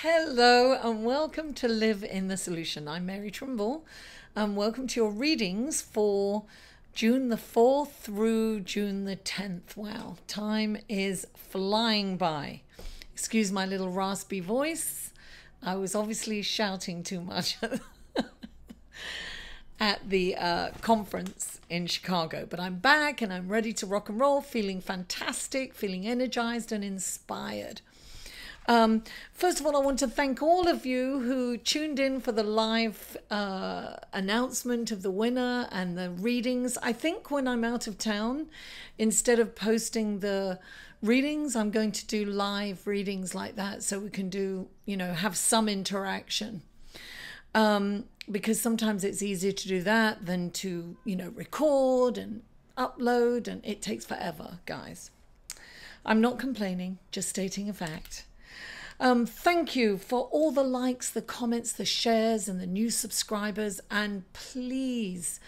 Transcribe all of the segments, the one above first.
Hello and welcome to Live in the Solution. I'm Mary Trimble and welcome to your readings for June the 4th through June the 10th. Wow, time is flying by. Excuse my little raspy voice. I was obviously shouting too much at the conference in Chicago, but I'm back and I'm ready to rock and roll, feeling fantastic, feeling energized and inspired. First of all, I want to thank all of you who tuned in for the live announcement of the winner and the readings. I think when I'm out of town, instead of posting the readings, I'm going to do live readings like that so we can do, have some interaction. Because sometimes it's easier to do that than to, record and upload, and it takes forever, guys. I'm not complaining, just stating a fact. Thank you for all the likes, the comments, the shares, and the new subscribers. And please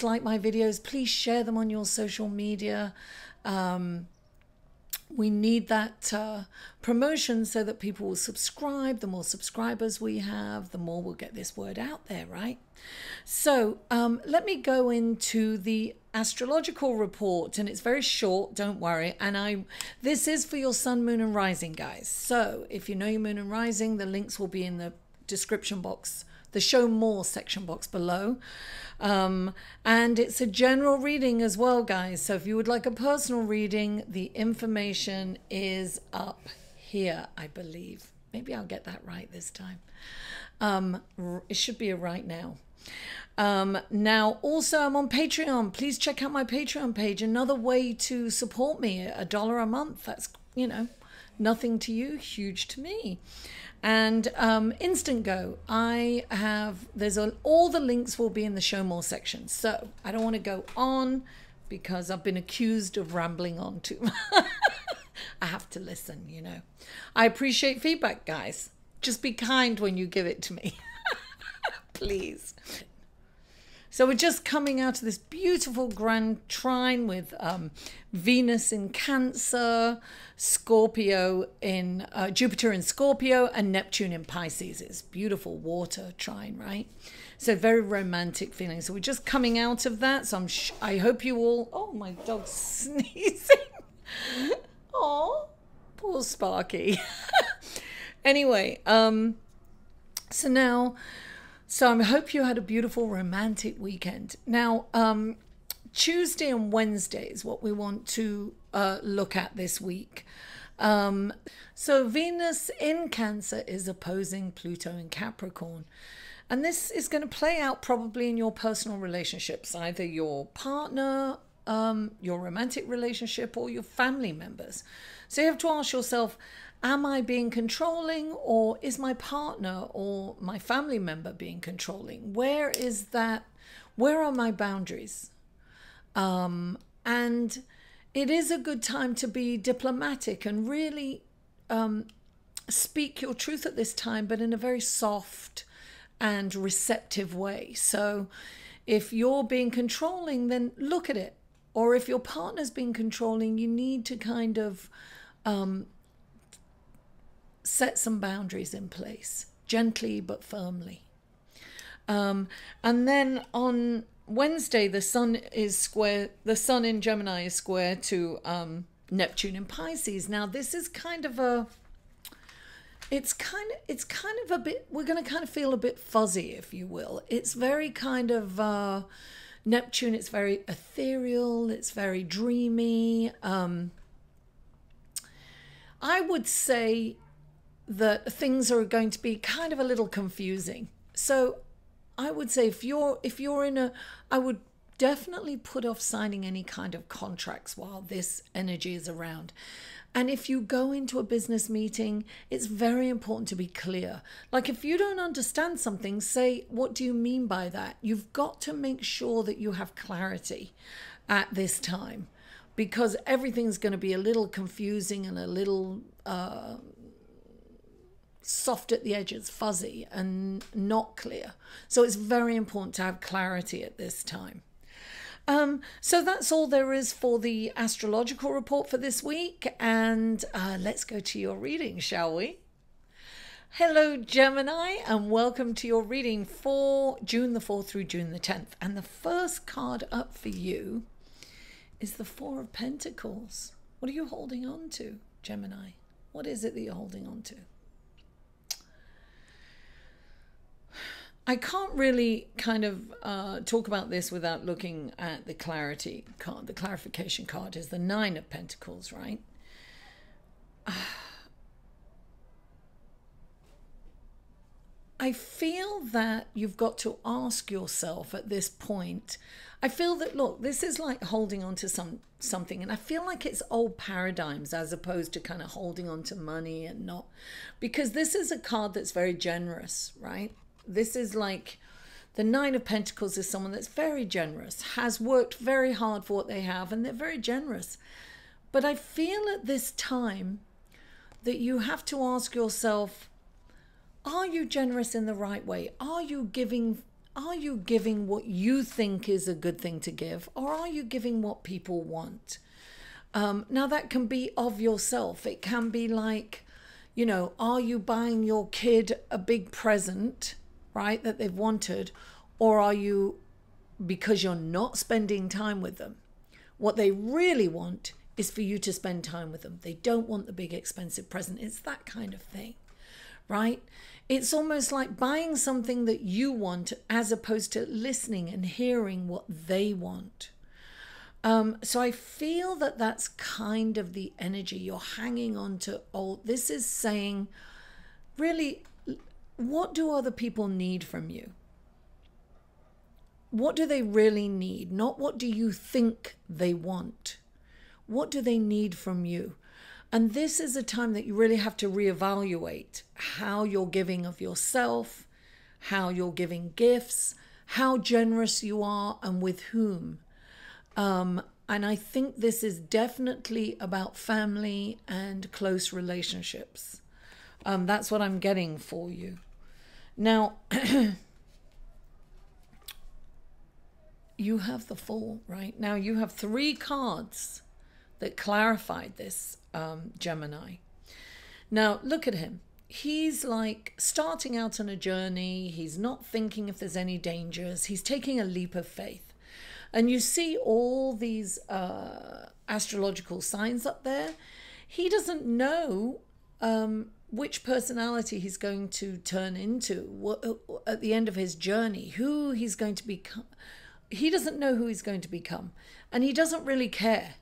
like my videos. Please share them on your social media. We need that promotion so that people will subscribe. The more subscribers we have, the more we'll get this word out there, right? So let me go into the astrological report, and it's very short, don't worry. And this is for your sun, moon and rising, guys. So if you know your moon and rising, the links will be in the description box, the show more section box below. And it's a general reading as well, guys. So if you would like a personal reading, the information is up here, I believe. Maybe I'll get that right this time. It should be a right now. Now also I'm on Patreon. Please check out my Patreon page. Another way to support me, $1 a month. That's, nothing to you, huge to me. And Instant Go, all the links will be in the show more section. So I don't want to go on because I've been accused of rambling on too much. I have to listen, I appreciate feedback, guys. Just be kind when you give it to me. Please. So we're just coming out of this beautiful grand trine with Venus in Cancer, Scorpio in Jupiter in Scorpio, and Neptune in Pisces. It's beautiful water trine, right? So very romantic feeling. So we're just coming out of that. So I hope you all. Oh, my dog's sneezing. Oh, poor Sparky. Anyway, So I hope you had a beautiful romantic weekend. Now, Tuesday and Wednesday is what we want to look at this week. So Venus in Cancer is opposing Pluto in Capricorn. And this is going to play out probably in your personal relationships, either your partner, your romantic relationship, or your family members. So you have to ask yourself, am I being controlling, or is my partner or my family member being controlling? Where are my boundaries? And it is a good time to be diplomatic and really speak your truth at this time, but in a very soft and receptive way. So if you're being controlling, then look at it. Or if your partner's being controlling, you need to kind of set some boundaries in place, gently but firmly. And then on Wednesday, the sun in Gemini is square to Neptune in Pisces. Now this is kind of a bit, we're going to kind of feel a bit fuzzy, if you will. It's very kind of Neptune, it's very ethereal, it's very dreamy. I would say that things are going to be kind of a little confusing. So I would say if you're I would definitely put off signing any kind of contracts while this energy is around. And if you go into a business meeting, it's very important to be clear. Like if you don't understand something, say, what do you mean by that? You've got to make sure that you have clarity at this time, because everything's going to be a little confusing and a little soft at the edges, fuzzy and not clear. So it's very important to have clarity at this time. So that's all there is for the astrological report for this week. And let's go to your reading, shall we? Hello, Gemini, and welcome to your reading for June the 4th through June the 10th. And the first card up for you is the Four of Pentacles. What are you holding on to, Gemini? What is it that you're holding on to? I can't really kind of talk about this without looking at the clarity card. The clarification card is the Nine of Pentacles, right? I feel that you've got to ask yourself at this point. I feel that, look, this is like holding on to something, and I feel like it's old paradigms as opposed to kind of holding on to money and not, because this is a card that's very generous, right? This is like the Nine of Pentacles is someone that's very generous, has worked very hard for what they have, and they're very generous. But I feel at this time that you have to ask yourself, are you generous in the right way? Are you giving what you think is a good thing to give, or are you giving what people want? Now that can be of yourself. It can be like, you know, are you buying your kid a big present, right, that they've wanted, or are you, because you're not spending time with them, what they really want is for you to spend time with them. They don't want the big expensive present. It's that kind of thing, right? It's almost like buying something that you want as opposed to listening and hearing what they want. So I feel that that's kind of the energy. You're hanging on to old. This is saying, really, what do other people need from you? What do they really need? Not what do you think they want. What do they need from you? And this is a time that you really have to reevaluate how you're giving of yourself, how you're giving gifts, how generous you are, and with whom. And I think this is definitely about family and close relationships. That's what I'm getting for you. Now, you have the Fool, right? Now you have three cards that clarified this, Gemini. Now look at him. He's like starting out on a journey. He's not thinking if there's any dangers. He's taking a leap of faith. And you see all these astrological signs up there. He doesn't know which personality he's going to turn into at the end of his journey, who he's going to become. He doesn't know who he's going to become, and he doesn't really care.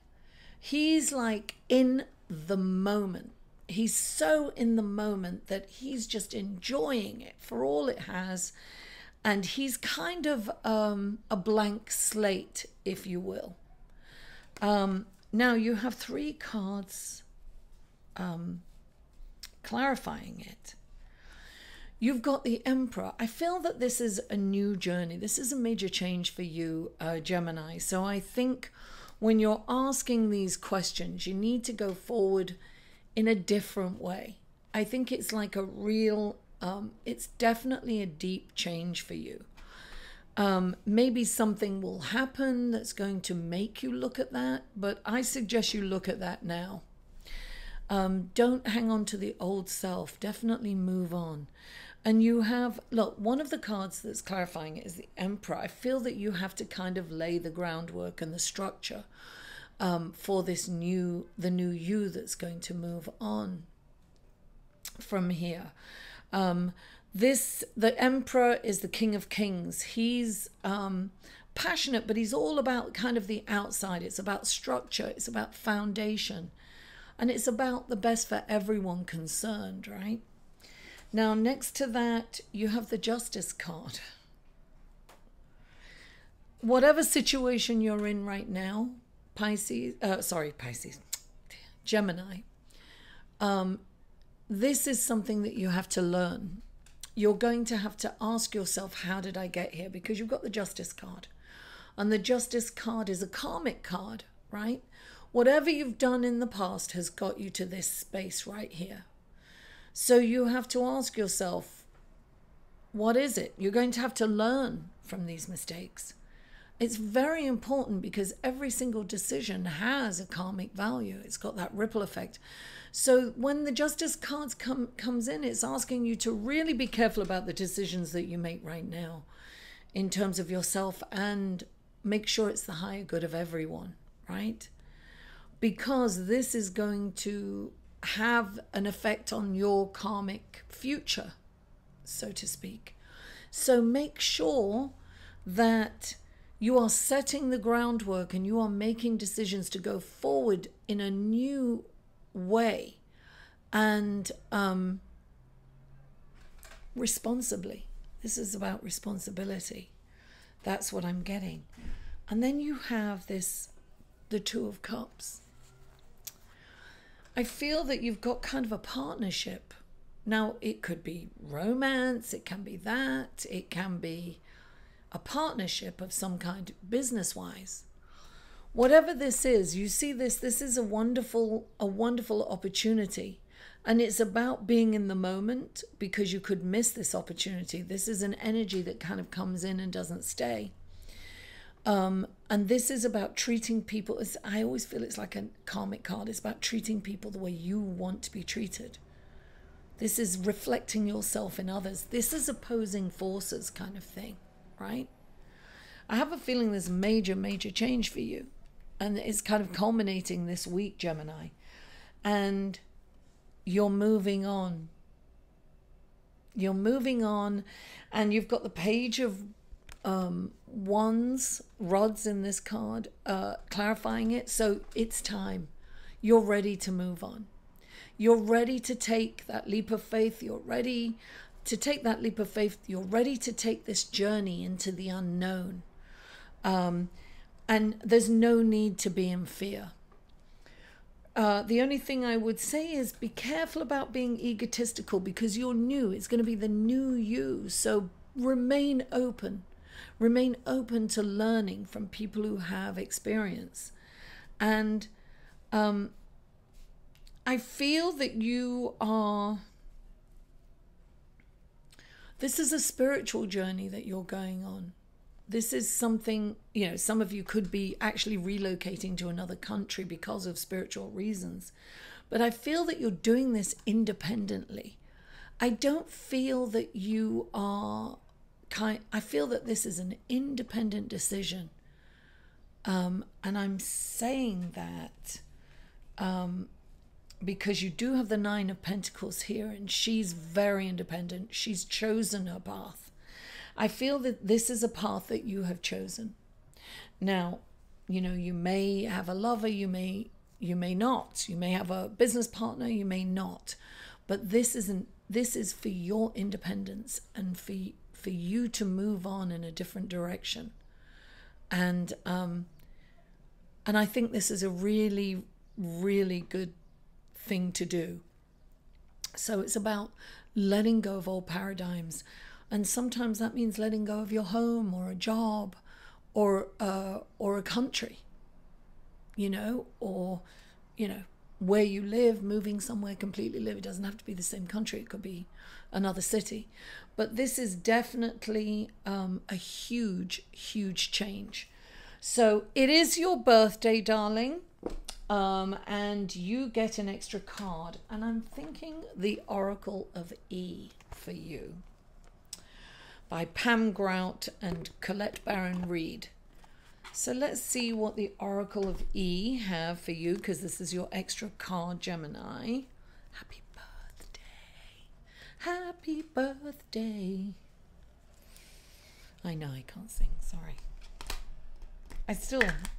He's like in the moment. He's so in the moment that he's just enjoying it for all it has. And he's kind of a blank slate, if you will. Now you have three cards clarifying it. You've got the Emperor. I feel that this is a new journey. This is a major change for you, Gemini. So I think when you're asking these questions, you need to go forward in a different way. I think it's like a real, it's definitely a deep change for you. Maybe something will happen that's going to make you look at that, but I suggest you look at that now. Don't hang on to the old self. Definitely move on. And you have, look, one of the cards that's clarifying it is the Emperor. I feel that you have to kind of lay the groundwork and the structure for this the new you that's going to move on from here. The Emperor is the King of Kings. He's passionate, but he's all about kind of the outside. It's about structure. It's about foundation. And it's about the best for everyone concerned, right? Now, next to that, you have the Justice card. Whatever situation you're in right now, Gemini, this is something that you have to learn. You're going to have to ask yourself, how did I get here? Because you've got the Justice card. And the Justice card is a karmic card, right? Whatever you've done in the past has got you to this space right here. So you have to ask yourself, what is it? You're going to have to learn from these mistakes. it's very important because every single decision has a karmic value. It's got that ripple effect. So when the Justice cards comes in, it's asking you to really be careful about the decisions that you make right now in terms of yourself, and make sure it's the higher good of everyone, right? Because this is going to have an effect on your karmic future, so to speak. So make sure that you are setting the groundwork and you are making decisions to go forward in a new way and responsibly. This is about responsibility. That's what I'm getting. And then you have this, the Two of Cups. I feel that you've got kind of a partnership. Now, it could be romance, it can be that, it can be a partnership of some kind, business-wise. Whatever this is, you see this is a wonderful opportunity. And it's about being in the moment, because you could miss this opportunity. This is an energy that kind of comes in and doesn't stay. And this is about treating people. I always feel it's like a karmic card. It's about treating people the way you want to be treated. This is reflecting yourself in others. This is opposing forces kind of thing, right? I have a feeling there's major, major change for you. And it's kind of culminating this week, Gemini. And you're moving on. You're moving on. And you've got the Page of rods in this card, clarifying it. So it's time. You're ready to move on. You're ready to take that leap of faith. You're ready to take that leap of faith. You're ready to take this journey into the unknown. And there's no need to be in fear. The only thing I would say is be careful about being egotistical, because you're new. It's going to be the new you. So remain open. Remain open to learning from people who have experience. And I feel that you are... This is a spiritual journey that you're going on. This is something, some of you could be actually relocating to another country because of spiritual reasons. But I feel that you're doing this independently. I don't feel that you are I feel that this is an independent decision. And I'm saying that because you do have the Nine of Pentacles here, and she's very independent. She's chosen her path. I feel that this is a path that you have chosen. Now, you may have a lover, you may not. You may have a business partner, you may not. But this is for your independence and for you to move on in a different direction. And I think this is a really, really good thing to do. So it's about letting go of old paradigms. And sometimes that means letting go of your home or a job or a country, or where you live, moving somewhere completely live. It doesn't have to be the same country. It could be another city. But this is definitely a huge, huge change. So it is your birthday, darling. And you get an extra card. And I'm thinking the Oracle of E for you, by Pam Grout and Colette Baron Reed. So let's see what the Oracle of E have for you, because this is your extra card, Gemini. Happy birthday. Happy birthday. I know I can't sing, sorry.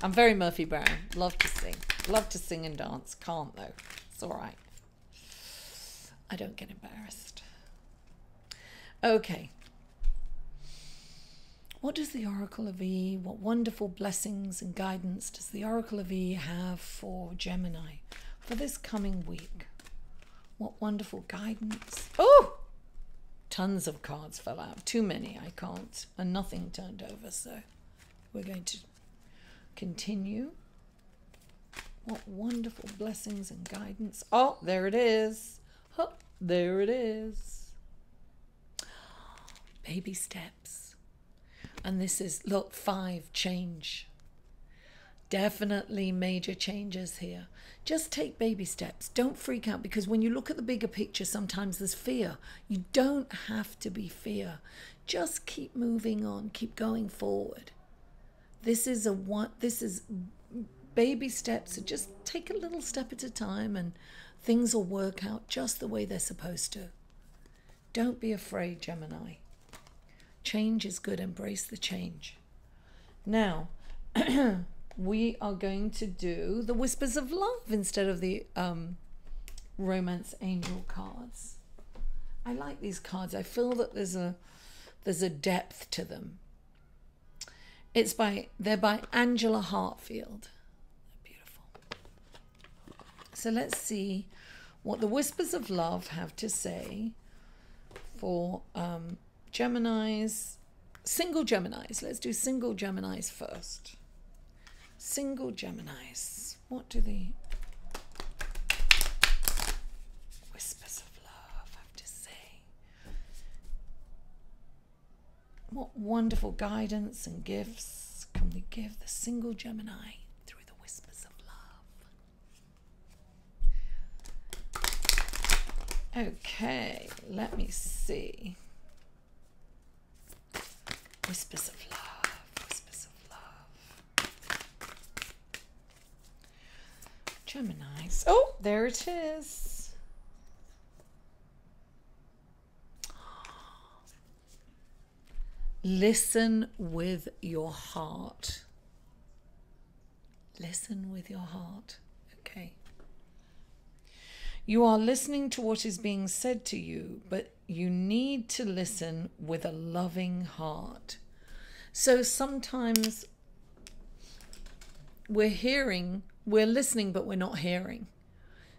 I'm very Murphy Brown. Love to sing. Love to sing and dance. Can't though. It's all right. I don't get embarrassed. Okay. What does the Oracle of E, what wonderful blessings and guidance does the Oracle of E have for Gemini for this coming week? What wonderful guidance. Oh! Tons of cards fell out. Too many. I can't. And nothing turned over. So we're going to continue. What wonderful blessings and guidance. Oh, there it is. Oh, there it is. Baby steps. And this is, look, 5, change. Definitely major changes here. Just take baby steps. Don't freak out, because when you look at the bigger picture, sometimes there's fear. You don't have to be fear. Just keep moving on. Keep going forward. This is baby steps. So just take a little step at a time and things will work out just the way they're supposed to. Don't be afraid, Gemini. Change is good. Embrace the change. Now, we are going to do the Whispers of Love instead of the Romance Angel cards. I like these cards. I feel that there's a depth to them. They're by Angela Hartfield. They're beautiful. So let's see what the Whispers of Love have to say for Geminis, single Geminis. Let's do single Geminis first. Single Geminis. What do the Whispers of Love have to say? What wonderful guidance and gifts can we give the single Gemini through the Whispers of Love? Okay, let me see. Whispers of Love. Geminis. Oh, there it is. Listen with your heart. Listen with your heart. Okay. You are listening to what is being said to you, but you need to listen with a loving heart. So sometimes we're listening, but we're not hearing.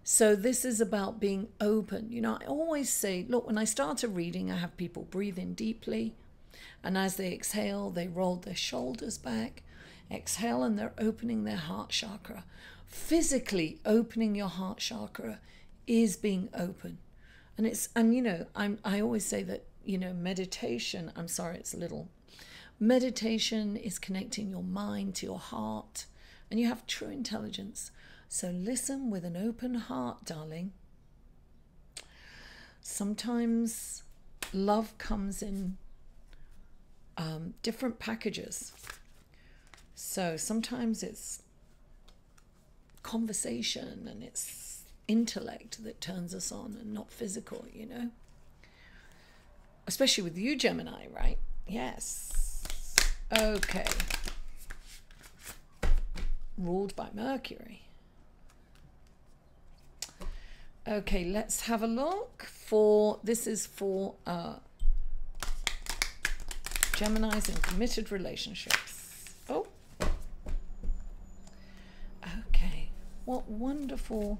So this is about being open. You know, I always say, look, when I start a reading, I have people breathe in deeply. And as they exhale, they roll their shoulders back. Exhale, and they're opening their heart chakra. Physically opening your heart chakra is being open. And you know, I always say that, you know, meditation, meditation is connecting your mind to your heart. And you have true intelligence. So listen with an open heart, darling. Sometimes love comes in different packages. So sometimes it's conversation and it's intellect that turns us on and not physical, you know. Especially with you, Gemini, right? Yes. Okay. Ruled by Mercury. Okay, let's have a look for, this is for Geminis in committed relationships. Oh, okay, what wonderful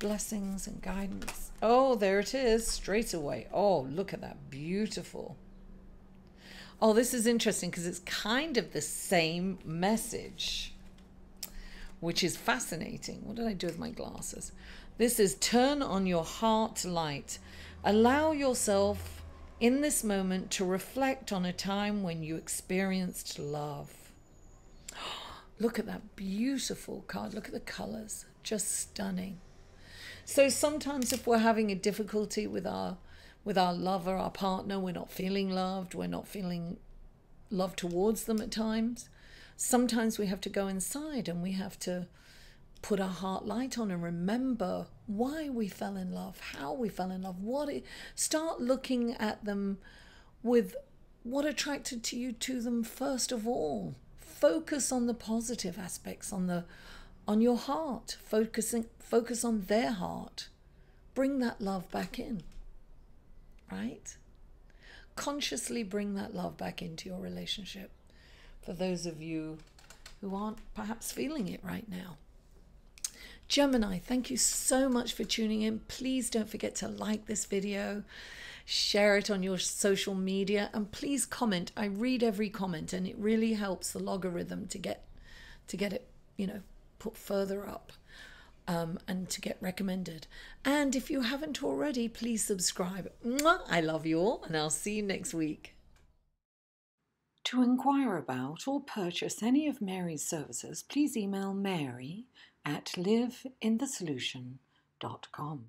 blessings and guidance. Oh, there it is, straight away. Oh, look at that, beautiful. Oh, this is interesting because it's kind of the same message, which is fascinating. What did I do with my glasses? This is turn on your heart light. Allow yourself in this moment to reflect on a time when you experienced love. Look at that beautiful card. Look at the colors. Just stunning. So sometimes if we're having a difficulty with our lover, our partner, we're not feeling loved, we're not feeling love towards them at times, sometimes we have to go inside and we have to put our heart light on and remember why we fell in love, how we fell in love, start looking at them with what attracted to you to them first of all. Focus on the positive aspects, on your heart, focus on their heart. Bring that love back in, right? Consciously bring that love back into your relationship for those of you who aren't perhaps feeling it right now. Gemini, thank you so much for tuning in. Please don't forget to like this video, share it on your social media, and please comment. I read every comment and it really helps the logarithm to get it, you know, put further up and to get recommended. And if you haven't already, please subscribe. Mwah! I love you all and I'll see you next week. To inquire about or purchase any of Mary's services, please email mary@liveinthesolution.com.